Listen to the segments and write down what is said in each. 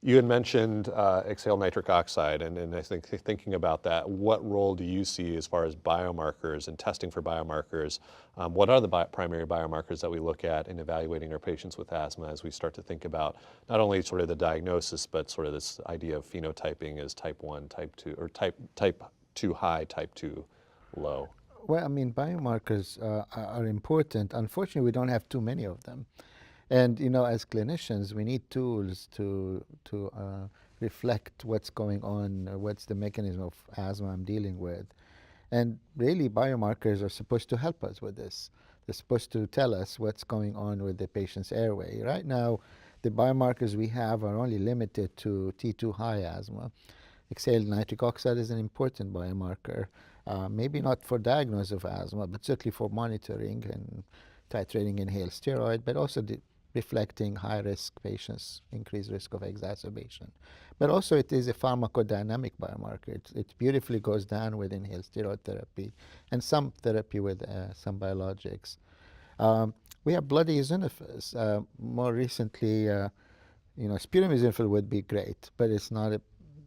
You had mentioned exhaled nitric oxide, and I think thinking about that, what role do you see as far as biomarkers and testing for biomarkers? What are the primary biomarkers that we look at in evaluating our patients with asthma as we start to think about not only sort of the diagnosis, but sort of this idea of phenotyping as type 1, type 2, or type 2 high, type 2 low? Well, I mean, biomarkers are important. Unfortunately, we don't have too many of them. And as clinicians, we need tools to reflect what's going on, what's the mechanism of asthma I'm dealing with. And really, biomarkers are supposed to help us with this. They're supposed to tell us what's going on with the patient's airway. Right now, the biomarkers we have are only limited to T2 high asthma. Exhaled nitric oxide is an important biomarker, maybe not for diagnosis of asthma, but certainly for monitoring and titrating inhaled steroid, but also reflecting high-risk patients, increased risk of exacerbation. But also it is a pharmacodynamic biomarker. It beautifully goes down with inhaled steroid therapy and some therapy with some biologics. We have blood eosinophils. More recently, sputum eosinophil would be great, but it's not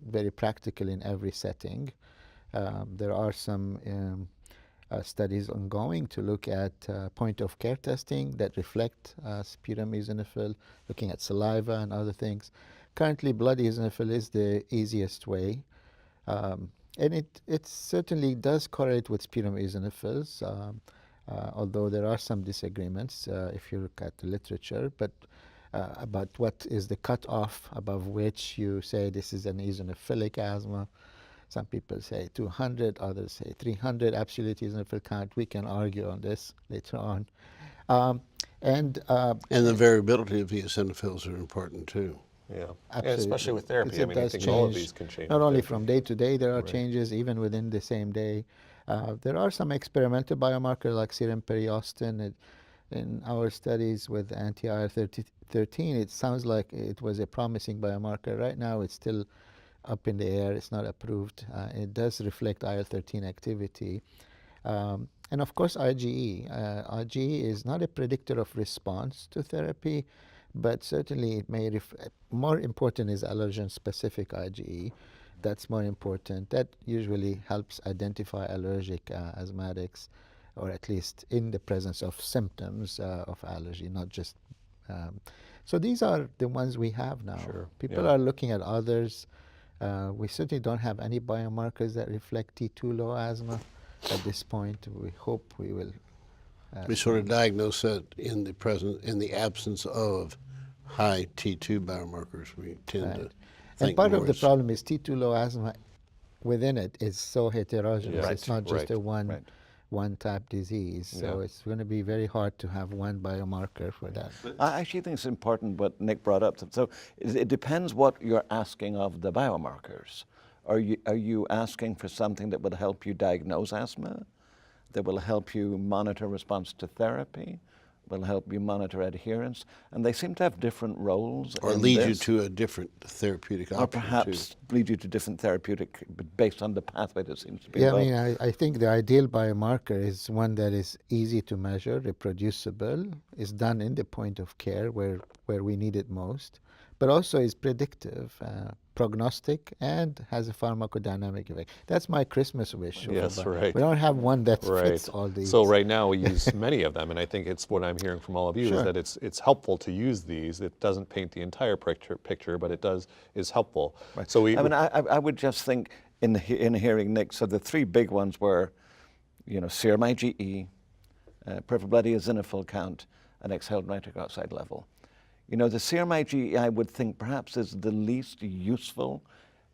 very practical in every setting. There are some studies ongoing to look at point-of-care testing that reflect sputum eosinophil, looking at saliva and other things. Currently, blood eosinophil is the easiest way, and it certainly does correlate with sputum eosinophils, although there are some disagreements if you look at the literature, but about what is the cutoff above which you say this is an eosinophilic asthma. Some people say 200, others say 300 absolute eosinophil count. We can argue on this later on. And the variability of eosinophils are important too. Yeah, Absolutely. and especially with therapy. I mean, I think all of these can change. Not only from day to day, there are Right. changes even within the same day. There are some experimental biomarkers like serum periostin. In our studies with anti-IL-13, it sounds like it was a promising biomarker. Right now, it's still up in the air. It's not approved. It does reflect IL-13 activity. And of course, IgE. IgE is not a predictor of response to therapy, but certainly it may more important is allergen-specific IgE. That's more important. That usually helps identify allergic asthmatics, or at least in the presence of symptoms of allergy, not just. So these are the ones we have now. Sure. People Yeah. are looking at others. We certainly don't have any biomarkers that reflect T2 low asthma at this point. We hope we will. We sort of diagnose that in the absence of high T2 biomarkers. We tend to And think part more of the as- problem is T2 low asthma within it is so heterogeneous. Yeah. It's not just a Right. one type disease. So Yeah. it's going to be very hard to have one biomarker for that. I actually think it's important what Nick brought up. So it depends what you're asking of the biomarkers. Are you asking for something that will help you diagnose asthma, that will help you monitor response to therapy, will help you monitor adherence? And they seem to have different roles. or in lead you this. to a different therapeutic option Or perhaps lead you to different therapeutic, but based on the pathway that seems to be Yeah, involved. I mean, I think the ideal biomarker is one that is easy to measure, reproducible, is done in the point of care where we need it most, but also is predictive, prognostic, and has a pharmacodynamic effect. That's my Christmas wish. Yes, right. We don't have one that Right. fits all these. So right now we use many of them, and I think it's what I'm hearing from all of you Sure. is that it's helpful to use these. It doesn't paint the entire picture, but it is helpful. Right. So I would just think in hearing Nick, so the three big ones were, serum IgE, peripheral blood eosinophil count, and exhaled nitric oxide level. The serum IgE, I would think perhaps is the least useful.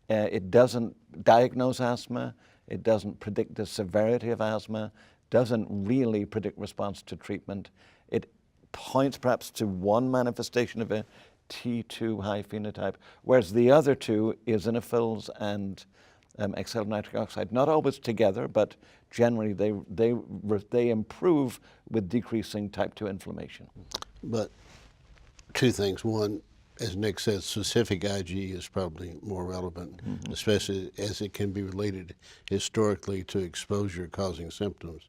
It doesn't diagnose asthma. It doesn't predict the severity of asthma, doesn't really predict response to treatment. It points perhaps to one manifestation of a T2 high phenotype, whereas the other two, eosinophils and exhaled nitric oxide, not always together, but generally they improve with decreasing type 2 inflammation. But two things. One, as Nick said, specific IgE is probably more relevant, especially as it can be related historically to exposure causing symptoms.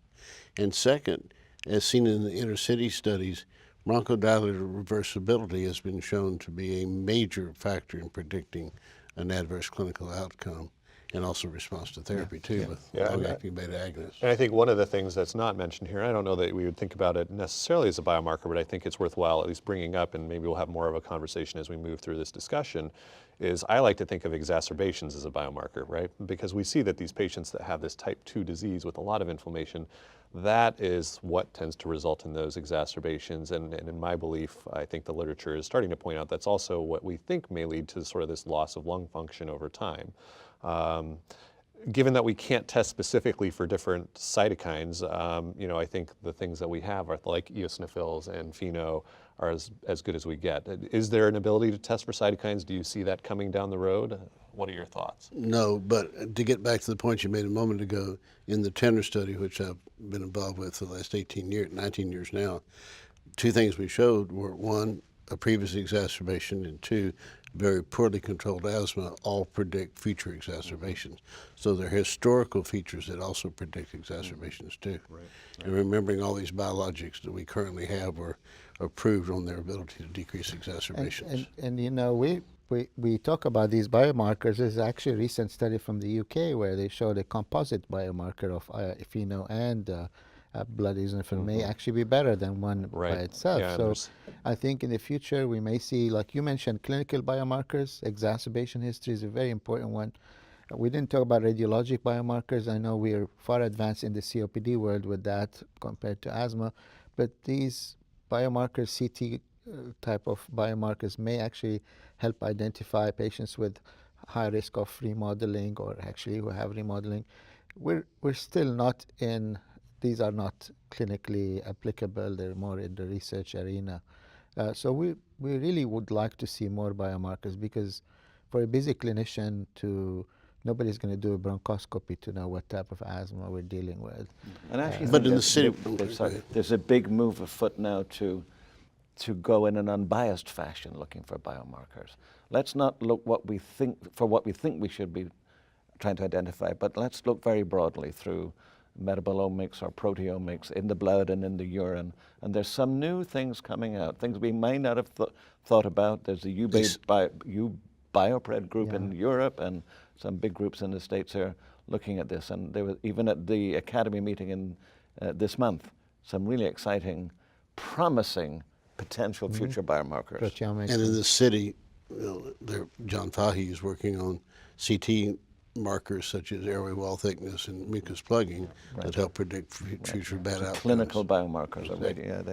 And second, as seen in the inner city studies, Bronchodilator reversibility has been shown to be a major factor in predicting an adverse clinical outcome and also response to therapy too with Yeah, long-acting beta agonists. And I think one of the things that's not mentioned here, I don't know that we would think about it necessarily as a biomarker, but I think it's worthwhile at least bringing up, and maybe we'll have more of a conversation as we move through this discussion, is I like to think of exacerbations as a biomarker, right? Because we see that these patients that have this type 2 disease with a lot of inflammation, that is what tends to result in those exacerbations. And in my belief, I think the literature is starting to point out that's also what we think may lead to sort of this loss of lung function over time. Given that we can't test specifically for different cytokines, you know, I think the things that we have are like eosinophils and FeNO are as good as we get. Is there an ability to test for cytokines? Do you see that coming down the road? What are your thoughts? No, but to get back to the point you made a moment ago, in the Tenor study, which I've been involved with for the last 18 years, 19 years now, two things we showed were, one, a previous exacerbation, and two, very poorly controlled asthma all predict future exacerbations. So there are historical features that also predict exacerbations too. Right. And remembering all these biologics that we currently have are approved on their ability to decrease exacerbations. And you know, we talk about these biomarkers. There's actually a recent study from the UK where they showed a composite biomarker of FeNO and blood eosinophil may actually be better than one Right. by itself. Yeah, So I think in the future we may see, like you mentioned, clinical biomarkers. Exacerbation history is a very important one. We didn't talk about radiologic biomarkers. I know we are far advanced in the COPD world with that compared to asthma, but these biomarkers, CT type of biomarkers, may actually help identify patients with high risk of remodeling or actually who have remodeling. We're still not in, these are not clinically applicable, they're more in the research arena. So we really would like to see more biomarkers, because for a busy clinician nobody's going to do a bronchoscopy to know what type of asthma we're dealing with. And I actually But think in the that city- there's a big move afoot now to go in an unbiased fashion looking for biomarkers. Let's not look what we think we should be trying to identify, but let's look very broadly through metabolomics or proteomics in the blood and in the urine. And there's some new things coming out, things we may not have thought about. There's the Biopred group in Europe and some big groups in the States here looking at this. And there was, even at the Academy meeting in this month, some really exciting, promising potential future biomarkers. Proteomics. And in the city, John Fahey is working on CT markers such as airway wall thickness and mucus plugging that help predict future bad outcomes. Clinical biomarkers already. Yeah,